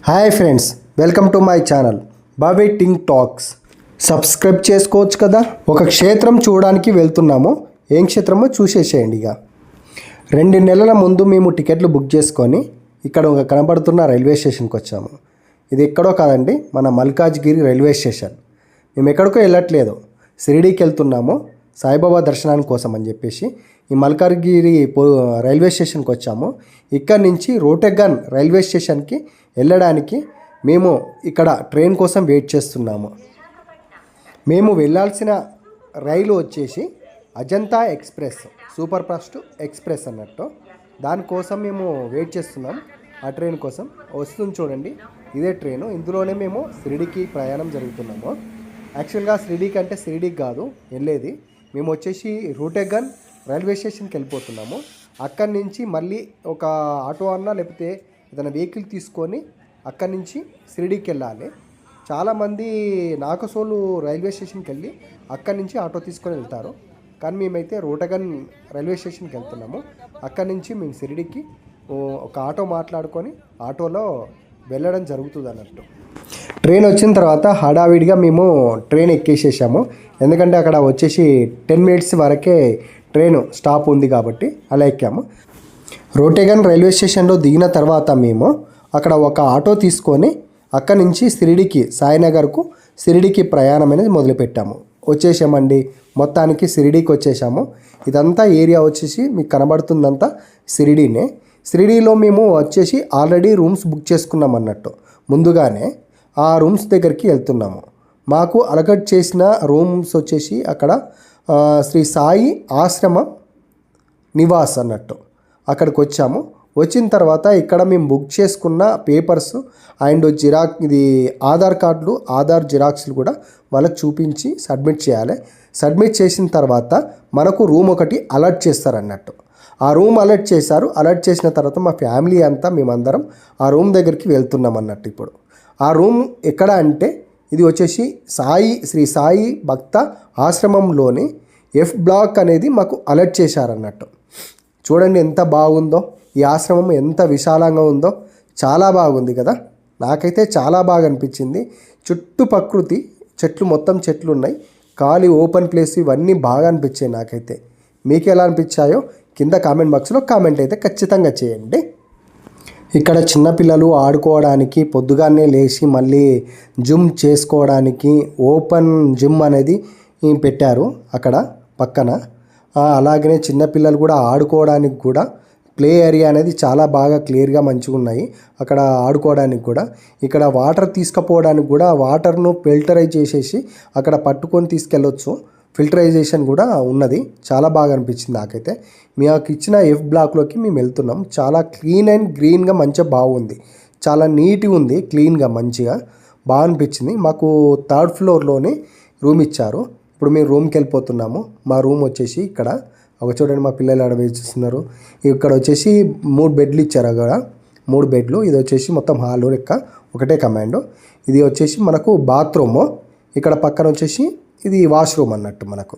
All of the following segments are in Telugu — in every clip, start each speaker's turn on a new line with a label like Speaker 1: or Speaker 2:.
Speaker 1: Hi friends, welcome to my channel Bobby టింగ్ టాక్స్. సబ్స్క్రైబ్ చేసుకోవచ్చు కదా. ఒక క్షేత్రం చూడడానికి వెళ్తున్నాము. ఏం క్షేత్రమో చూసేసేయండి. ఇక 2 నెలల ముందు మేము టికెట్లు బుక్ చేసుకొని ఇక్కడ ఒక కనబడుతున్న రైల్వే స్టేషన్కి వచ్చాము. ఇది ఎక్కడో కాదండి, మన మల్కాజ్గిరి రైల్వే స్టేషన్. మేము ఎక్కడికో వెళ్ళట్లేదు, షిరిడీకి వెళ్తున్నాము సాయిబాబా దర్శనానికి కోసం అని చెప్పేసి ఈ మల్కాజ్గిరి రైల్వే స్టేషన్కి వచ్చాము. ఇక్కడ నుంచి రోటెగన్ రైల్వే స్టేషన్కి వెళ్ళడానికి మేము ఇక్కడ ట్రైన్ కోసం వెయిట్ చేస్తున్నాము. మేము వెళ్ళాల్సిన రైలు వచ్చేసి Ajanta express, super fast express అన్నట్టు. దానికోసం మేము వెయిట్ చేస్తున్నాం. ఆ ట్రైన్ కోసం వస్తుంది చూడండి, ఇదే ట్రైను. ఇందులోనే మేము షిరిడీకి ప్రయాణం జరుగుతున్నాము. యాక్చువల్గా షిరిడీకి అంటే షిరిడీకి కాదు వెళ్ళేది, మేము వచ్చేసి రోటెగన్ రైల్వే స్టేషన్కి వెళ్ళిపోతున్నాము. అక్కడి నుంచి మళ్ళీ ఒక ఆటో అన్నా లేకపోతే ఏదైనా వెహికల్ తీసుకొని అక్కడి నుంచి షిరిడీకి వెళ్ళాలి. చాలామంది నాకసోలు రైల్వే స్టేషన్కి వెళ్ళి అక్కడి నుంచి ఆటో తీసుకొని వెళ్తారు, కానీ మేమైతే రోటగన్ రైల్వే స్టేషన్కి వెళ్తున్నాము. అక్కడి నుంచి మేము షిరిడీకి ఒక ఆటో మాట్లాడుకొని ఆటోలో వెళ్ళడం జరుగుతుంది అన్నట్టు. ట్రైన్ వచ్చిన తర్వాత హడావిడిగా మేము ట్రైన్ ఎక్కేసేసాము. ఎందుకంటే అక్కడ వచ్చేసి 10 మినిట్స్ వరకే ట్రైన్ స్టాప్ ఉంది కాబట్టి అలా ఎక్కాము. రోటెగన్ రైల్వే స్టేషన్లో దిగిన తర్వాత మేము అక్కడ ఒక ఆటో తీసుకొని అక్కడి నుంచి షిరిడీకి, సాయినగర్కు షిరిడీకి ప్రయాణం అనేది మొదలుపెట్టాము. వచ్చేసామండి, మొత్తానికి షిరిడీకి వచ్చేసాము. ఇదంతా ఏరియా వచ్చేసి మీకు కనబడుతుందంతా షిరిడీనే. షిరిడీలో మేము వచ్చేసి ఆల్రెడీ రూమ్స్ బుక్ చేసుకున్నాం అన్నట్టు. ముందుగానే ఆ రూమ్స్ దగ్గరికి వెళ్తున్నాము. మాకు అలకట్ చేసిన రూమ్స్ వచ్చేసి అక్కడ శ్రీ సాయి ఆశ్రమ నివాస్ అన్నట్టు. అక్కడికి వచ్చాము. వచ్చిన తర్వాత ఇక్కడ మేము బుక్ చేసుకున్న పేపర్స్ అండ్ ఇది ఆధార్ కార్డులు, ఆధార్ జిరాక్స్లు కూడా వాళ్ళకి చూపించి సబ్మిట్ చేయాలి. సబ్మిట్ చేసిన తర్వాత మనకు రూమ్ ఒకటి అలర్ట్ చేస్తారన్నట్టు. ఆ రూమ్ అలర్ట్ చేశారు. అలర్ట్ చేసిన తర్వాత మా ఫ్యామిలీ అంతా మేమందరం ఆ రూమ్ దగ్గరికి వెళ్తున్నాం అన్నట్టు. ఇప్పుడు ఆ రూమ్ ఎక్కడ అంటే ఇది వచ్చేసి శ్రీ సాయి భక్త ఆశ్రమంలోని F బ్లాక్ అనేది మాకు అలర్ట్ చేశారన్నట్టు. చూడండి ఎంత బాగుందో, ఈ ఆశ్రమం ఎంత విశాలంగా ఉందో, చాలా బాగుంది కదా. నాకైతే చాలా బాగా అనిపించింది. చుట్టూ ప్రకృతి, చెట్లు, మొత్తం చెట్లు ఉన్నాయి, ఖాళీ ఓపెన్ ప్లేస్, ఇవన్నీ బాగా అనిపించాయి నాకైతే. మీకు ఎలా అనిపించాయో కింద కామెంట్ బాక్స్లో కామెంట్ అయితే ఖచ్చితంగా చేయండి. ఇక్కడ చిన్నపిల్లలు ఆడుకోవడానికి పొద్దుగానే లేచి మళ్ళీ జిమ్ చేసుకోవడానికి ఓపెన్ జిమ్ అనేది పెట్టారు అక్కడ పక్కన. అలాగనే చిన్నపిల్లలు కూడా ఆడుకోవడానికి కూడా ప్లే ఏరియా అనేది చాలా బాగా క్లియర్గా మంచిగా ఉన్నాయి అక్కడ ఆడుకోవడానికి కూడా. ఇక్కడ వాటర్ తీసుకుపోవడానికి కూడా వాటర్ను ఫిల్టరైజ్ చేసేసి అక్కడ పట్టుకొని తీసుకెళ్ళొచ్చు. ఫిల్టరైజేషన్ కూడా ఉన్నది. చాలా బాగా అనిపించింది నాకైతే. మాకు ఇచ్చిన F బ్లాక్లోకి మేము వెళ్తున్నాం. చాలా క్లీన్ అండ్ గ్రీన్గా మంచిగా బాగుంది, చాలా నీట్గా ఉంది, క్లీన్గా మంచిగా బాగా అనిపించింది. మాకు 3rd ఫ్లోర్లోనే రూమ్ ఇచ్చారు. ఇప్పుడు మేము రూమ్కి వెళ్ళిపోతున్నాము. మా రూమ్ వచ్చేసి ఇక్కడ ఒక చూడండి, మా పిల్లలు ఆడ వేస్తున్నారు. ఇక్కడ వచ్చేసి 3 బెడ్లు ఇచ్చారు. అక్కడ 3 బెడ్లు. ఇది వచ్చేసి మొత్తం హాలు లెక్క, ఒకటే కమాండ్. ఇది వచ్చేసి మనకు బాత్రూము. ఇక్కడ పక్కన వచ్చేసి ఇది వాష్రూమ్ అన్నట్టు. మనకు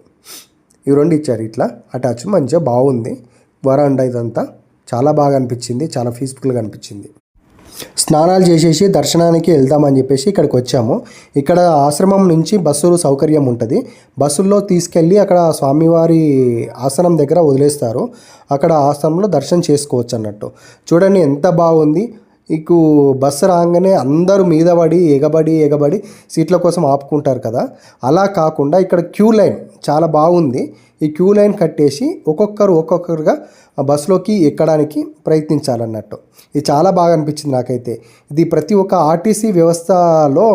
Speaker 1: ఇవి 2 ఇచ్చారు ఇట్లా అటాచ్. మంచిగా బాగుంది వరాండా. ఇదంతా చాలా బాగా అనిపించింది, చాలా పీస్ఫుల్గా అనిపించింది. స్నానాలు చేసేసి దర్శనానికి వెళ్దామని చెప్పేసి ఇక్కడికి వచ్చాము. ఇక్కడ ఆశ్రమం నుంచి బస్సులు సౌకర్యం ఉంటుంది. బస్సుల్లో తీసుకెళ్ళి అక్కడ స్వామివారి ఆసనం దగ్గర వదిలేస్తారు. అక్కడ ఆసనంలో దర్శనం చేసుకోవచ్చు అన్నట్టు. చూడండి ఎంత బాగుంది. ఇకు బస్సు రాగానే అందరూ మీద పడి ఎగబడి సీట్ల కోసం ఆపుకుంటారు కదా, అలా కాకుండా ఇక్కడ క్యూ లైన్ చాలా బాగుంది. ఈ క్యూ లైన్ కట్టేసి ఒక్కొక్కరుగా ఆ బస్సులోకి ఎక్కడానికి ప్రయత్నించాలన్నట్టు. ఇది చాలా బాగా అనిపించింది నాకైతే. ఇది ప్రతి ఒక్క ఆర్టీసీ వ్యవస్థలో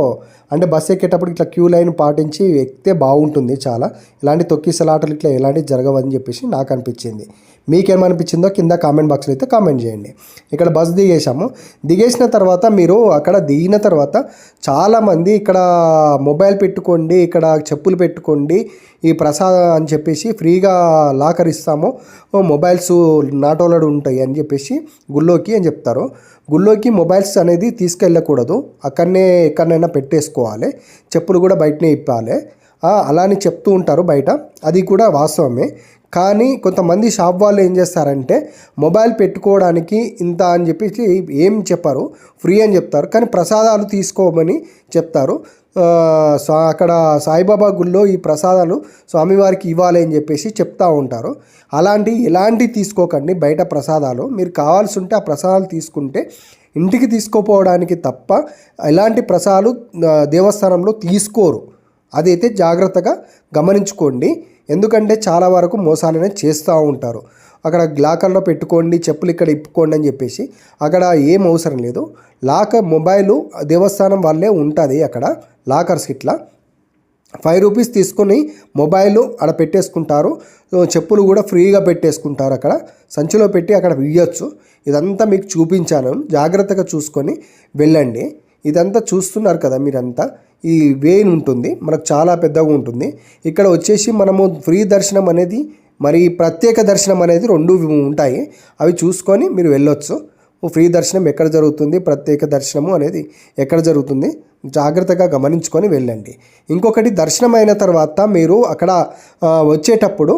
Speaker 1: అంటే బస్సు ఎక్కేటప్పుడు ఇట్లా క్యూ లైన్ పాటించి ఎక్కితే బాగుంటుంది చాలా. ఇలాంటి తొక్కిసలాటలు ఇట్లా ఎలాంటివి జరగవని చెప్పేసి నాకు అనిపించింది. మీకేమనిపించిందో కింద కామెంట్ బాక్స్లో అయితే కామెంట్ చేయండి. ఇక్కడ బస్సు దిగేసిన తర్వాత మీరు అక్కడ దిగిన తర్వాత చాలామంది ఇక్కడ మొబైల్ పెట్టుకోండి, ఇక్కడ చెప్పులు పెట్టుకోండి, ఈ ప్రసాదం అని చెప్పేసి ఫ్రీగా లాకర్ ఇస్తాము, మొబైల్స్ నాటోలడు ఉంటాయి అని చెప్పేసి గుళ్ళోకి అని చెప్తారు. గుళ్ళోకి మొబైల్స్ అనేది తీసుకెళ్ళకూడదు, అక్కడనే ఎక్కడైనా పెట్టేసుకోవాలి, చెప్పులు కూడా బయటనే ఇప్పాలి. అలా అని చెప్తూ ఉంటారు బయట, అది కూడా వాస్తవమే. కానీ కొంతమంది షాప్ వాళ్ళు ఏం చేస్తారంటే మొబైల్ పెట్టుకోవడానికి ఇంత అని చెప్పేసి ఏం చెప్పారు, ఫ్రీ అని చెప్తారు, కానీ ప్రసాదాలు తీసుకోమని చెప్తారు. అక్కడ సాయిబాబా గుళ్ళో ఈ ప్రసాదాలు స్వామివారికి ఇవ్వాలి అని చెప్పేసి చెప్తూ ఉంటారు. ఎలాంటివి తీసుకోకండి. బయట ప్రసాదాలు మీరు కావాల్సి ఉంటే ఆ ప్రసాదాలు తీసుకుంటే ఇంటికి తీసుకోపోవడానికి తప్ప ఎలాంటి ప్రసాదాలు దేవస్థానంలో తీసుకోరు. అదైతే జాగ్రత్తగా గమనించుకోండి. ఎందుకంటే చాలా వరకు మోసాలనే చేస్తూ ఉంటారు. అక్కడ లాకర్లో పెట్టుకోండి, చెప్పులు ఇక్కడ ఇప్పుకోండి అని చెప్పేసి అక్కడ ఏం అవసరం లేదు. మొబైలు దేవస్థానం వాళ్ళే ఉంటుంది. అక్కడ లాకర్స్ ఇట్లా 5 రూపీస్ తీసుకొని మొబైల్ అక్కడ పెట్టేసుకుంటారు. చెప్పులు కూడా ఫ్రీగా పెట్టేసుకుంటారు. అక్కడ సంచిలో పెట్టి అక్కడ ఇవ్వచ్చు. ఇదంతా మీకు చూపించాను, జాగ్రత్తగా చూసుకొని వెళ్ళండి. ఇదంతా చూస్తున్నారు కదా మీరంతా. ఈ వేన్ ఉంటుంది, మనకు చాలా పెద్దగా ఉంటుంది. ఇక్కడ వచ్చేసి మనము ఫ్రీ దర్శనం అనేది మరి ప్రత్యేక దర్శనం అనేది 2 ఉంటాయి. అవి చూసుకొని మీరు వెళ్ళొచ్చు. ఫ్రీ దర్శనం ఎక్కడ జరుగుతుంది, ప్రత్యేక దర్శనము అనేది ఎక్కడ జరుగుతుంది, జాగ్రత్తగా గమనించుకొని వెళ్ళండి. ఇంకొకటి, దర్శనం అయిన తర్వాత మీరు అక్కడ వచ్చేటప్పుడు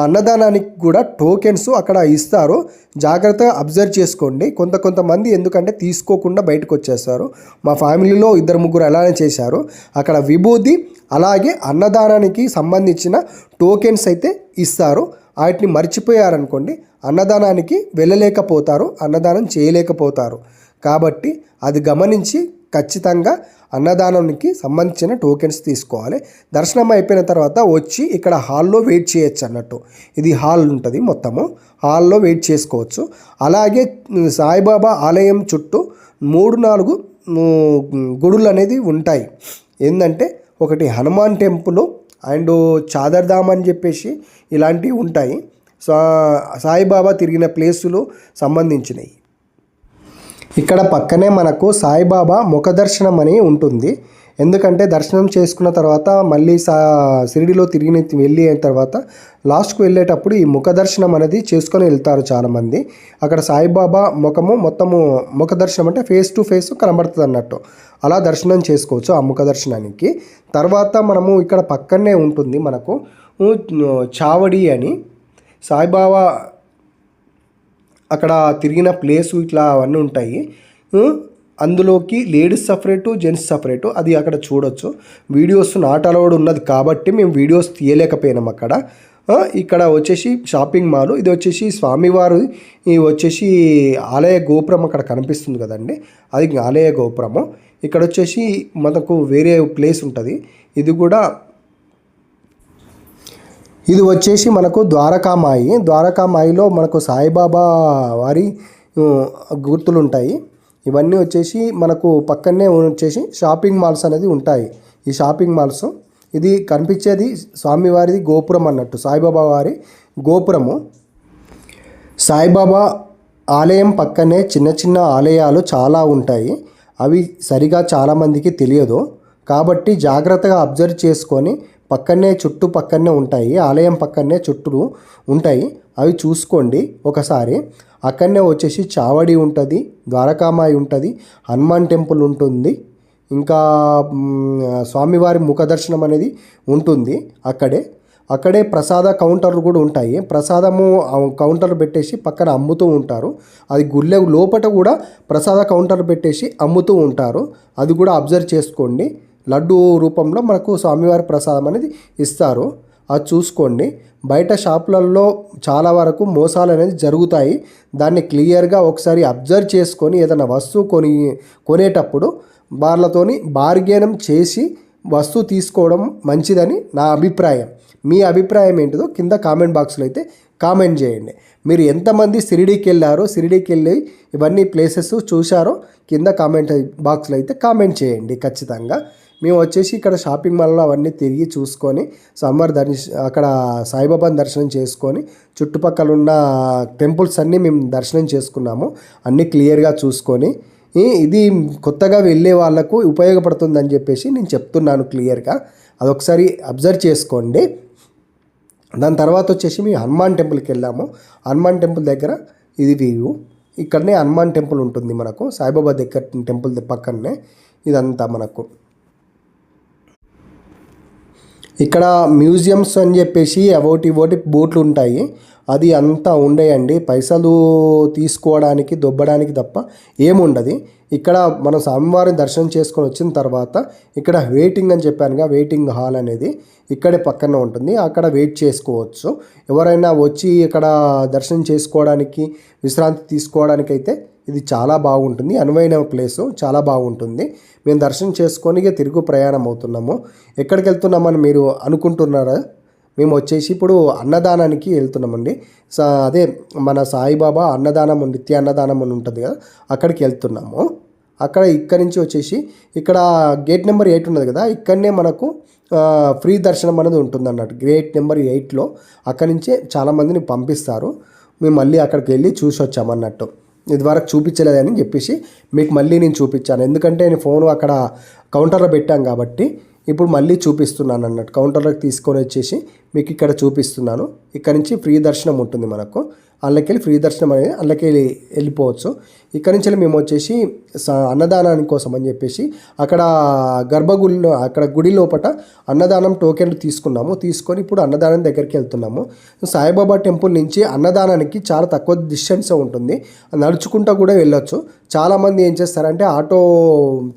Speaker 1: అన్నదానానికి కూడా టోకెన్స్ అక్కడ ఇస్తారు. జాగ్రత్తగా అబ్జర్వ్ చేసుకోండి. కొంతమంది ఎందుకంటే తీసుకోకుండా బయటకు వచ్చేస్తారు. మా ఫ్యామిలీలో 2-3 అలానే చేశారు. అక్కడ విభూది అలాగే అన్నదానానికి సంబంధించిన టోకెన్స్ అయితే ఇస్తారు. వాటిని మర్చిపోయారనుకోండి అన్నదానానికి వెళ్ళలేకపోతారు, అన్నదానం చేయలేకపోతారు. కాబట్టి అది గమనించి ఖచ్చితంగా అన్నదానానికి సంబంధించిన టోకెన్స్ తీసుకోవాలి. దర్శనం అయిపోయిన తర్వాత వచ్చి ఇక్కడ హాల్లో వెయిట్ చేయొచ్చు అన్నట్టు. ఇది హాల్ ఉంటుంది, మొత్తము హాల్లో వెయిట్ చేసుకోవచ్చు. అలాగే సాయిబాబా ఆలయం చుట్టూ 3-4 గుడులు అనేది ఉంటాయి. ఏంటంటే ఒకటి హనుమాన్ టెంపుల్ అండ్ చాదర్ధామ్ అని చెప్పేసి ఇలాంటివి ఉంటాయి. సాయిబాబా తిరిగిన ప్లేసులు సంబంధించినవి. ఇక్కడ పక్కనే మనకు సాయిబాబా ముఖ దర్శనం అని ఉంటుంది. ఎందుకంటే దర్శనం చేసుకున్న తర్వాత మళ్ళీ షిరిడిలో వెళ్ళి అయిన తర్వాత లాస్ట్కు వెళ్ళేటప్పుడు ఈ ముఖ దర్శనం అనేది చేసుకొని వెళ్తారు చాలామంది. అక్కడ సాయిబాబా మొత్తము ముఖ దర్శనం అంటే ఫేస్ టు ఫేస్ కనబడుతుంది అన్నట్టు. అలా దర్శనం చేసుకోవచ్చు ఆ ముఖ దర్శనానికి. తర్వాత మనము ఇక్కడ పక్కనే ఉంటుంది మనకు చావడి అని, సాయిబాబా అక్కడ తిరిగిన ప్లేసు ఇట్లా అవన్నీ ఉంటాయి. అందులోకి లేడీస్ సపరేటు, జెంట్స్ సపరేటు, అది అక్కడ చూడొచ్చు. వీడియోస్ నాట్ అలౌడ్ ఉన్నది కాబట్టి మేము వీడియోస్ తీయలేకపోయినాం అక్కడ. ఇక్కడ వచ్చేసి షాపింగ్ మాల్, ఇది వచ్చేసి స్వామివారు వచ్చేసి ఆలయ గోపురం అక్కడ కనిపిస్తుంది కదండి, అది ఆలయ గోపురము. ఇక్కడ వచ్చేసి మనకు వేరే ప్లేస్ ఉంటుంది. ఇది వచ్చేసి మనకు ద్వారకామాయి. ద్వారకామాయిలో మనకు సాయిబాబా వారి గుర్తులు ఉంటాయి. ఇవన్నీ వచ్చేసి మనకు పక్కనే వచ్చేసి షాపింగ్ మాల్స్ అనేది ఉంటాయి. ఈ షాపింగ్ మాల్స్, ఇది కనిపించేది స్వామివారిది గోపురం అన్నట్టు, సాయిబాబా వారి గోపురము. సాయిబాబా ఆలయం పక్కనే చిన్న చిన్న ఆలయాలు చాలా ఉంటాయి. అవి సరిగా చాలామందికి తెలియదు. కాబట్టి జాగ్రత్తగా అబ్జర్వ్ చేసుకొని చుట్టుపక్కనే ఉంటాయి, ఆలయం పక్కనే చుట్టూ ఉంటాయి, అవి చూసుకోండి ఒకసారి. అక్కడనే వచ్చేసి చావడి ఉంటుంది, ద్వారకామాయి ఉంటుంది, హనుమాన్ టెంపుల్ ఉంటుంది, ఇంకా స్వామివారి ముఖ దర్శనం అనేది ఉంటుంది. అక్కడే ప్రసాద కౌంటర్లు కూడా ఉంటాయి. ప్రసాదము కౌంటర్లు పెట్టేసి పక్కన అమ్ముతూ ఉంటారు. అది గుళ్ళె లోపల కూడా ప్రసాద కౌంటర్లు పెట్టేసి అమ్ముతూ ఉంటారు. అది కూడా అబ్జర్వ్ చేసుకోండి. లడ్డు రూపంలో మనకు స్వామివారి ప్రసాదం అనేది ఇస్తారు, అది చూసుకోండి. బయట షాపులలో చాలా వరకు మోసాలు అనేది జరుగుతాయి. దాన్ని క్లియర్గా ఒకసారి అబ్జర్వ్ చేసుకొని ఏదైనా వస్తువు కొనేటప్పుడు వాళ్ళతోని బార్గెనం చేసి వస్తువు తీసుకోవడం మంచిదని నా అభిప్రాయం. మీ అభిప్రాయం ఏంటిదో కింద కామెంట్ బాక్స్లో అయితే కామెంట్ చేయండి. మీరు ఎంతమంది షిరిడీకి వెళ్ళి ఇవన్నీ ప్లేసెస్ చూశారో కింద కామెంట్ బాక్స్లో అయితే కామెంట్ చేయండి ఖచ్చితంగా. మేము వచ్చేసి ఇక్కడ షాపింగ్ మాల్లో అవన్నీ తిరిగి చూసుకొని అక్కడ సాయిబాబాని దర్శనం చేసుకొని చుట్టుపక్కల ఉన్న టెంపుల్స్ అన్నీ మేము దర్శనం చేసుకున్నాము. అన్నీ క్లియర్గా చూసుకొని ఇది కొత్తగా వెళ్ళే వాళ్ళకు ఉపయోగపడుతుందని చెప్పేసి నేను చెప్తున్నాను క్లియర్గా. అదొకసారి అబ్జర్వ్ చేసుకోండి. దాని తర్వాత వచ్చేసి మేము హనుమాన్ టెంపుల్కి వెళ్ళాము. హనుమాన్ టెంపుల్ దగ్గర ఇది వ్యూ. ఇక్కడనే హనుమాన్ టెంపుల్ ఉంటుంది మనకు, సాయిబాబా దగ్గర టెంపుల్ పక్కనే ఇదంతా మనకు. ఇక్కడ మ్యూజియంస్ అని చెప్పేసి అవోటి ఇవోటి బోట్లు ఉంటాయి. అది అంతా ఉండేయండి, పైసలు తీసుకోవడానికి దొబ్బడానికి తప్ప ఏముండదు. ఇక్కడ మనం స్వామివారిని దర్శనం చేసుకొని వచ్చిన తర్వాత ఇక్కడ వెయిటింగ్ అని చెప్పానుగా, వెయిటింగ్ హాల్ అనేది ఇక్కడే పక్కన ఉంటుంది. అక్కడ వెయిట్ చేసుకోవచ్చు. ఎవరైనా వచ్చి ఇక్కడ దర్శనం చేసుకోవడానికి విశ్రాంతి తీసుకోవడానికి అయితే ఇది చాలా బాగుంటుంది. అనువైన ప్లేసు, చాలా బాగుంటుంది. మేము దర్శనం చేసుకొని తిరుగు ప్రయాణం అవుతున్నాము. ఎక్కడికి వెళ్తున్నామని మీరు అనుకుంటున్నారా? మేము వచ్చేసి ఇప్పుడు అన్నదానానికి వెళ్తున్నామండి. అదే మన సాయిబాబా అన్నదానం, నిత్య అన్నదానం అని ఉంటుంది కదా, అక్కడికి వెళ్తున్నాము. ఇక్కడి నుంచి వచ్చేసి ఇక్కడ గేట్ నెంబర్ 8 ఉన్నది కదా, ఇక్కడనే మనకు ఫ్రీ దర్శనం అనేది ఉంటుంది అన్నట్టు. గేట్ నెంబర్ 8లో అక్కడి నుంచే చాలామందిని పంపిస్తారు. మేము మళ్ళీ అక్కడికి వెళ్ళి చూసి వచ్చామన్నట్టు. ఇదివరకు చూపించలేదని చెప్పేసి మీకు మళ్ళీ నేను చూపించాను. ఎందుకంటే నేను ఫోను అక్కడ కౌంటర్లో పెట్టాం కాబట్టి ఇప్పుడు మళ్ళీ చూపిస్తున్నాను అన్నట్టు. కౌంటర్లోకి తీసుకొని వచ్చేసి మీకు ఇక్కడ చూపిస్తున్నాను. ఇక్కడ నుంచి ఫ్రీ దర్శనం ఉంటుంది మనకు. అందులోకి ఫ్రీ దర్శనం అనేది అందులోకి వెళ్ళిపోవచ్చు. ఇక్కడ నుంచి మేము వచ్చేసి అన్నదానాని కోసం అని చెప్పేసి అక్కడ గర్భగుడిలో, అక్కడ గుడి లోపల అన్నదానం టోకెన్లు తీసుకొని ఇప్పుడు అన్నదానం దగ్గరికి వెళ్తున్నాము. సాయిబాబా టెంపుల్ నుంచి అన్నదానానికి చాలా తక్కువ డిస్టెన్స్ ఉంటుంది, నడుచుకుంటూ కూడా వెళ్ళొచ్చు. చాలామంది ఏం చేస్తారంటే ఆటో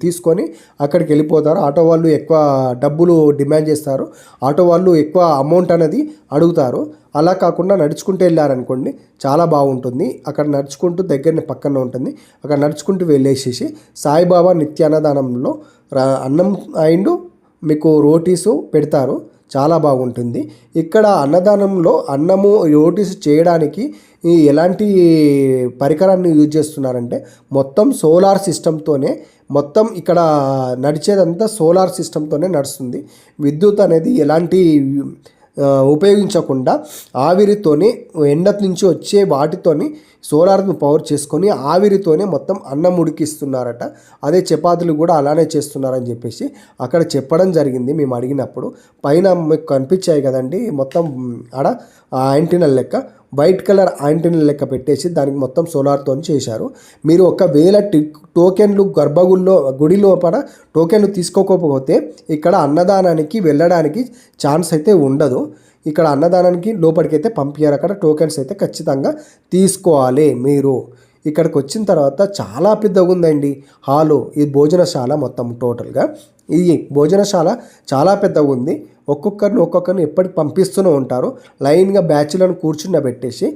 Speaker 1: తీసుకొని అక్కడికి వెళ్ళిపోతారు. ఆటో వాళ్ళు ఎక్కువ డబ్బులు డిమాండ్ చేస్తారు, ఆటో వాళ్ళు ఎక్కువ అమౌంట్ అనేది అడుగుతారు. అలా కాకుండా నడుచుకుంటూ వెళ్ళారనుకోండి చాలా బాగుంటుంది. అక్కడ నడుచుకుంటూ దగ్గరనే పక్కన ఉంటుంది, అక్కడ నడుచుకుంటూ వెళ్ళేసేసి సాయిబాబా నిత్య అన్నదానంలో అన్నం అండ్ మీకు రోటీసు పెడతారు, చాలా బాగుంటుంది. ఇక్కడ అన్నదానంలో అన్నము రోటీస్ చేయడానికి ఎలాంటి పరికరాన్ని యూజ్ చేస్తున్నారంటే మొత్తం సోలార్ సిస్టంతోనే, మొత్తం ఇక్కడ నడిచేదంతా సోలార్ సిస్టంతోనే నడుస్తుంది. విద్యుత్ అనేది ఎలాంటి ఉపయోగించకుండా ఆవిరితోని, ఎండ నుంచి వచ్చే వాటితోని సోలార్ను పవర్ చేసుకొని ఆవిరితోనే మొత్తం అన్నం ఉడికిస్తున్నారట. అదే చపాతీలు కూడా అలానే చేస్తున్నారని చెప్పేసి అక్కడ చెప్పడం జరిగింది. మేము అడిగినప్పుడు పైన మీకు కనిపించాయి కదండి, మొత్తం ఆడ యాంటీనల్ లెక్క, వైట్ కలర్ యాంటీనల్ లెక్క పెట్టేసి దానికి మొత్తం సోలార్తో చేశారు. మీరు ఒకవేళ టోకెన్లు గుడి లోపల టోకెన్లు తీసుకోకపోతే ఇక్కడ అన్నదానానికి వెళ్ళడానికి ఛాన్స్ అయితే ఉండదు. ఇక్కడ అన్నదానానికి లోపలికి అయితే పంపించారు. అక్కడ టోకెన్స్ అయితే ఖచ్చితంగా తీసుకోవాలి మీరు. ఇక్కడికి వచ్చిన తర్వాత చాలా పెద్దగా ఉందండి హాలు. ఈ భోజనశాల మొత్తం టోటల్గా ఈ భోజనశాల చాలా పెద్దగా ఉంది. ఒక్కొక్కరిని ఎప్పటికి పంపిస్తూనే ఉంటారు. లైన్గా బ్యాచ్లను కూర్చుండబెట్టేసి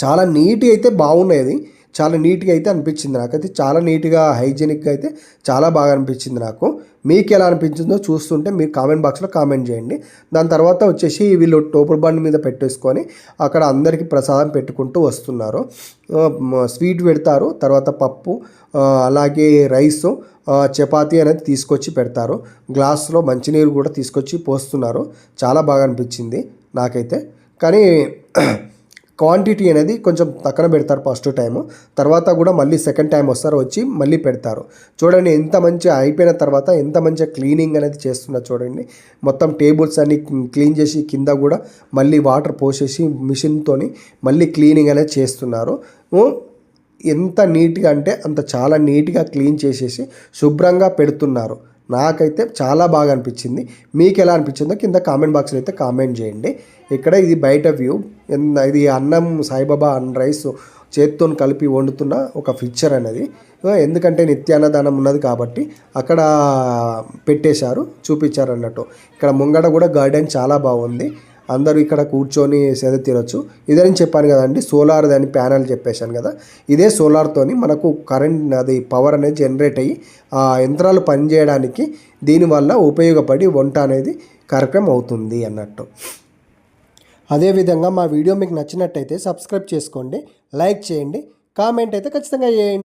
Speaker 1: చాలా నీట్గా అయితే బాగున్నది. చాలా నీట్గా అయితే అనిపించింది నాకైతే, చాలా నీట్గా హైజీనిక్గా అయితే చాలా బాగా అనిపించింది నాకు. మీకు ఎలా అనిపించిందో చూస్తుంటే మీరు కామెంట్ బాక్స్లో కామెంట్ చేయండి. దాని తర్వాత వచ్చేసి వీళ్ళు టోపుల బండి మీద పెట్టేసుకొని అక్కడ అందరికీ ప్రసాదం పెట్టుకుంటూ వస్తున్నారు. స్వీట్ పెడతారు, తర్వాత పప్పు, అలాగే రైస్, చపాతీ అనేది తీసుకొచ్చి పెడతారు. గ్లాస్లో మంచినీరు కూడా తీసుకొచ్చి పోస్తున్నారు. చాలా బాగా అనిపించింది నాకైతే. కానీ క్వాంటిటీ అనేది కొంచెం తక్కువ పెడతారు ఫస్ట్ టైము, తర్వాత కూడా మళ్ళీ సెకండ్ టైం వస్తారు, వచ్చి మళ్ళీ పెడతారు. చూడండి ఎంత మంచిగా అయిపోయిన తర్వాత ఎంత మంచిగా క్లీనింగ్ అనేది చేస్తున్నారు చూడండి. మొత్తం టేబుల్స్ అన్ని క్లీన్ చేసి కింద కూడా మళ్ళీ వాటర్ పోసేసి మిషన్తో మళ్ళీ క్లీనింగ్ అనేది చేస్తున్నారు. ఎంత నీట్గా అంటే అంత చాలా నీట్గా క్లీన్ చేసేసి శుభ్రంగా పెడుతున్నారు. నాకైతే చాలా బాగా అనిపించింది. మీకు ఎలా అనిపించిందో కింద కామెంట్ బాక్స్లో అయితే కామెంట్ చేయండి. ఇక్కడ ఇది బయట వ్యూ. ఇది అన్నం సాయిబాబా రైస్ చేత్తో కలిపి వండుతున్న ఒక పిక్చర్ అనేది. ఎందుకంటే నిత్యాన్నదానం ఉన్నది కాబట్టి అక్కడ పెట్టేశారు, చూపించారు అన్నట్టు. ఇక్కడ ముంగట కూడా గార్డెన్ చాలా బాగుంది. అందరూ ఇక్కడ కూర్చొని సేద తీరొచ్చు. ఇదే నేను చెప్పాను కదండి, సోలార్ దాని ప్యానల్ చెప్పేశాను కదా, ఇదే సోలార్తోని మనకు కరెంట్ అది పవర్ అనేది జనరేట్ అయ్యి ఆ యంత్రాలు పనిచేయడానికి దీనివల్ల ఉపయోగపడి వంట అనేది కార్యక్రమం అవుతుంది అన్నట్టు. అదేవిధంగా మా వీడియో మీకు నచ్చినట్టయితే సబ్స్క్రైబ్ చేసుకోండి, లైక్ చేయండి, కామెంట్ అయితే ఖచ్చితంగా చేయండి.